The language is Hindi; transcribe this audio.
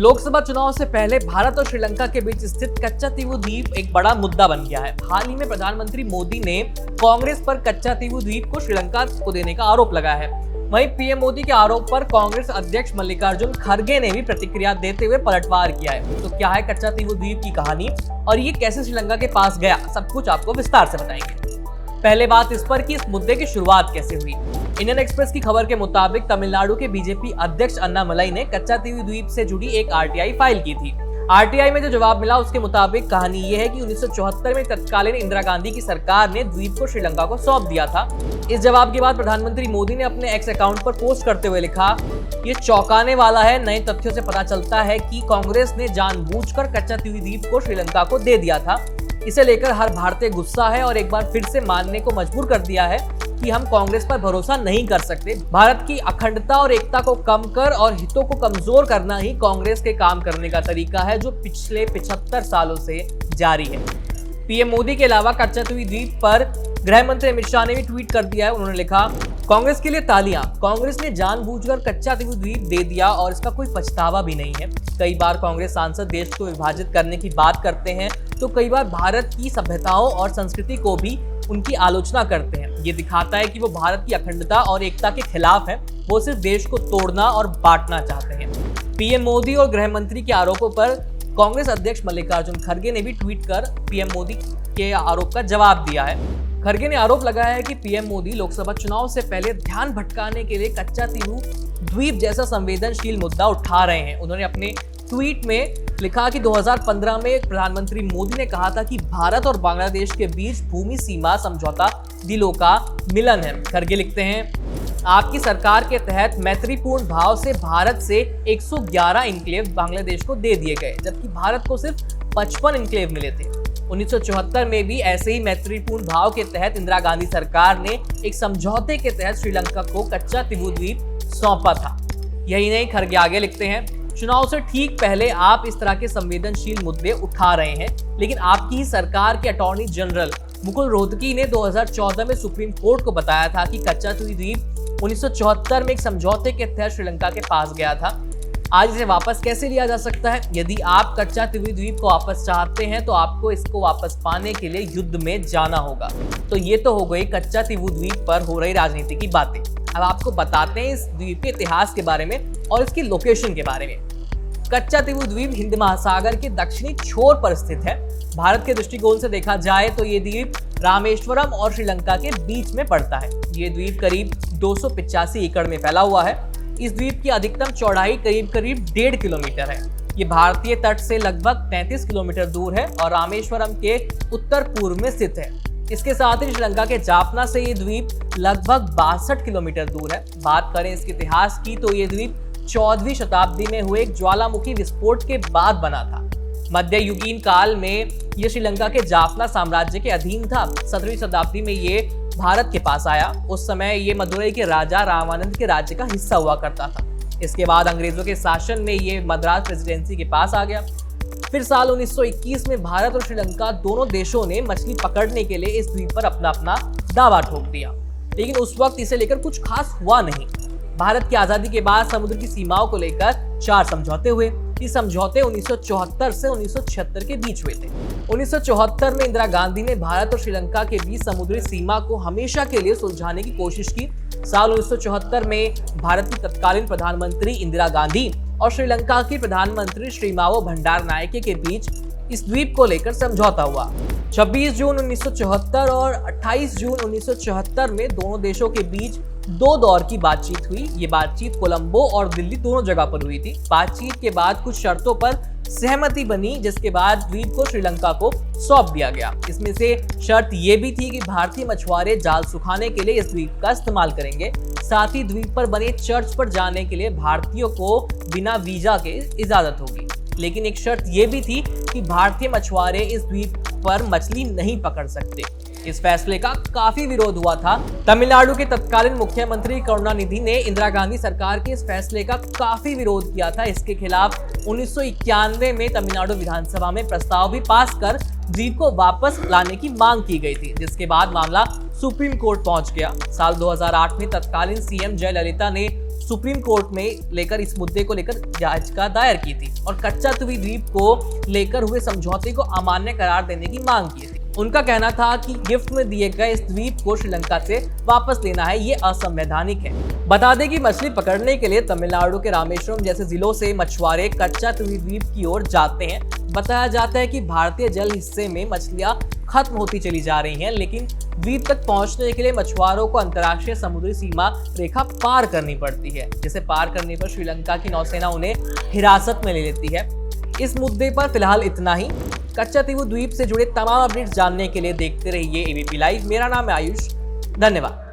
लोकसभा चुनाव से पहले भारत और श्रीलंका के बीच स्थित कच्चातीवू द्वीप एक बड़ा मुद्दा बन गया है। हाल ही में प्रधानमंत्री मोदी ने कांग्रेस पर कच्चातीवू द्वीप को श्रीलंका को देने का आरोप लगाया है। वहीं पीएम मोदी के आरोप पर कांग्रेस अध्यक्ष मल्लिकार्जुन खड़गे ने भी प्रतिक्रिया देते हुए पलटवार किया है। तो क्या है कच्चातीवू द्वीप की कहानी और ये कैसे श्रीलंका के पास गया, सब कुछ आपको विस्तार से बताएंगे। पहले बात इस पर कि इस मुद्दे की शुरुआत कैसे हुई। इंडियन एक्सप्रेस की खबर के मुताबिक तमिलनाडु के बीजेपी अध्यक्ष अन्नामलाई ने कच्चातीवू द्वीप से जुड़ी एक आरटीआई फाइल की थी। आरटीआई में जो जवाब मिला उसके मुताबिक कहानी ये है कि 1974 में तत्कालीन इंदिरा गांधी की सरकार ने द्वीप को श्रीलंका को सौंप दिया था। इस जवाब के बाद प्रधानमंत्री मोदी ने अपने एक्स अकाउंट पर पोस्ट करते हुए लिखा, ये चौंकाने वाला है। नए तथ्यों से पता चलता है कि कांग्रेस ने जानबूझकर कच्चातीवू द्वीप को श्रीलंका को दे दिया था। इसे लेकर हर भारतीय गुस्सा है और एक बार फिर से मानने को मजबूर कर दिया है कि हम कांग्रेस पर भरोसा नहीं कर सकते। भारत की अखंडता और एकता को कम कर और हितों को कमजोर करना ही कांग्रेस के काम करने का तरीका है, जो पिछले 75 सालों से जारी है। पीएम मोदी के अलावा कच्चातीवू द्वीप पर गृह मंत्री अमित शाह ने भी ट्वीट कर दिया है। उन्होंने लिखा, कांग्रेस के लिए तालियां। कांग्रेस ने जानबूझकर कच्चातीवू द्वीप दे दिया और इसका कोई पछतावा भी नहीं है। कई बार कांग्रेस सांसद देश को विभाजित करने की बात करते हैं तो कई बार भारत की सभ्यताओं और संस्कृति को भी उनकी आलोचना करते हैं। ये दिखाता है कि वो भारत की अखंडता और एकता के खिलाफ है। वो सिर्फ देश को तोड़ना और बांटना चाहते हैं। पीएम मोदी और गृह मंत्री के आरोपों पर कांग्रेस अध्यक्ष मल्लिकार्जुन खड़गे ने भी ट्वीट कर पीएम मोदी के आरोप का जवाब दिया है। खड़गे ने आरोप लगाया है कि पीएम मोदी लोकसभा चुनाव से पहले ध्यान भटकाने के लिए कच्चातीवू द्वीप जैसा संवेदनशील मुद्दा उठा रहे हैं। उन्होंने अपने ट्वीट में लिखा कि 2015 में प्रधानमंत्री मोदी ने कहा था कि भारत और बांग्लादेश के बीच भूमि सीमा समझौता दिलों का मिलन है। खड़गे लिखते हैं, आपकी सरकार के तहत मैत्रीपूर्ण भाव से भारत से 111 इनक्लेव बांग्लादेश को दे दिए गए, जबकि भारत को सिर्फ 55 इनक्लेव मिले थे। 1974 में भी ऐसे ही मैत्रीपूर्ण भाव के तहत इंदिरा गांधी सरकार ने एक समझौते के तहत श्रीलंका को कच्चातीवू द्वीप सौंपा था। यही नहीं, खड़गे आगे लिखते हैं, चुनाव से ठीक पहले आप इस तरह के संवेदनशील मुद्दे उठा रहे हैं, लेकिन आपकी ही सरकार के अटॉर्नी जनरल मुकुल रोहतगी ने 2014 में सुप्रीम कोर्ट को बताया था कि कच्चातीवू द्वीप 1974 में एक समझौते के तहत श्रीलंका के पास गया था। आज इसे वापस कैसे लिया जा सकता है? यदि आप कच्चातीवू द्वीप को वापस चाहते हैं तो आपको इसको वापस पाने के लिए युद्ध में जाना होगा। तो ये तो हो गई कच्चातीवू द्वीप पर हो रही राजनीति की बातें। अब आपको बताते हैं इस द्वीप के इतिहास के बारे में और इसकी लोकेशन के बारे में। कच्चातीवू द्वीप हिंद महासागर के दक्षिणी छोर पर स्थित है। भारत के दृष्टिकोण से देखा जाए तो ये द्वीप रामेश्वरम और श्रीलंका के बीच में पड़ता है। ये द्वीप करीब 285 एकड़ में फैला हुआ है। इस द्वीप की अधिकतम चौड़ाई करीब 1.5 किलोमीटर है। ये भारतीय तट से लगभग 33 किलोमीटर दूर है और रामेश्वरम के उत्तर पूर्व में स्थित है। इसके साथ ही श्रीलंका के जाफना से ये द्वीप लगभग 62 किलोमीटर दूर है। बात करें इसके इतिहास की तो ये द्वीप 14वीं शताब्दी में हुए एक ज्वालामुखी विस्फोट के बाद बना था। मध्ययुगीन काल में ये श्रीलंका के जाफना साम्राज्य के अधीन था। 17वीं शताब्दी में ये भारत के पास आया। उस समय ये मदुरई के राजा रामानंद के राज्य का हिस्सा हुआ करता था। इसके बाद अंग्रेजों के शासन में ये मद्रास प्रेसिडेंसी के पास आ गया। फिर साल 1921 में भारत और श्रीलंका दोनों देशों ने मछली पकड़ने के लिए इस द्वीप पर अपना अपना दावा ठोक दिया, लेकिन उस वक्त इसे लेकर कुछ खास हुआ नहीं। भारत की आजादी के बाद समुद्र की सीमाओं को लेकर 4 समझौते हुए। ये समझौते 1974 से 1976 के बीच हुए थे। 1974 में इंदिरा गांधी ने भारत और श्रीलंका के बीच समुद्री सीमा को हमेशा के लिए सुलझाने की कोशिश की। साल 1974 में भारत की तत्कालीन प्रधानमंत्री इंदिरा गांधी और श्रीलंका की प्रधानमंत्री श्रीमावो भंडारनायके के बीच इस द्वीप को लेकर समझौता हुआ। 26 जून 1974 और 28 जून 1974 में दोनों देशों के बीच 2 दौर की बातचीत हुई। ये बातचीत कोलंबो और दिल्ली दोनों जगह पर हुई थी। बातचीत के बाद कुछ शर्तों पर सहमति बनी, जिसके बाद द्वीप को श्रीलंका को सौंप दिया गया। इसमें से शर्त ये भी थी कि भारतीय मछुआरे जाल सुखाने के लिए इस द्वीप का इस्तेमाल करेंगे। साथ ही द्वीप पर बने चर्च पर जाने के लिए भारतीयों को बिना वीजा के इजाजत होगी। लेकिन एक शर्त ये भी थी कि भारतीय मछुआरे इस द्वीप पर मछली नहीं पकड़ सकते। इस फैसले का काफी विरोध हुआ था। तमिलनाडु के तत्कालीन मुख्यमंत्री करुणानिधि ने इंदिरा गांधी सरकार के इस फैसले का काफी विरोध किया था। इसके खिलाफ 1991 में तमिलनाडु विधानसभा में प्रस्ताव भी पास कर द्वीप को वापस लाने की मांग की गई थी, जिसके बाद मामला सुप्रीम कोर्ट पहुंच गया। साल 2008 में तत्कालीन सीएम जयललिता ने सुप्रीम कोर्ट में लेकर इस मुद्दे को लेकर याचिका दायर की थी और कच्चातुवी द्वीप को लेकर हुए समझौते को अमान्य करार देने की मांग की थी। उनका कहना था कि गिफ्ट में दिए गए इस द्वीप को श्रीलंका से वापस लेना है, ये असंवैधानिक है। बता दें कि मछली पकड़ने के लिए तमिलनाडु के रामेश्वरम जैसे जिलों से मछुआरे कच्चातुवी द्वीप की ओर जाते हैं। बताया जाता है कि भारतीय जल हिस्से में मछलियां खत्म होती चली जा रही हैं, लेकिन द्वीप तक पहुंचने के लिए मछुआरों को अंतर्राष्ट्रीय समुद्री सीमा रेखा पार करनी पड़ती है, जिसे पार करने पर श्रीलंका की नौसेना उन्हें हिरासत में ले लेती है। इस मुद्दे पर फिलहाल इतना ही। कच्चातीवू द्वीप से जुड़े तमाम अपडेट्स जानने के लिए देखते रहिए एबीपी लाइव। मेरा नाम है आयुष, धन्यवाद।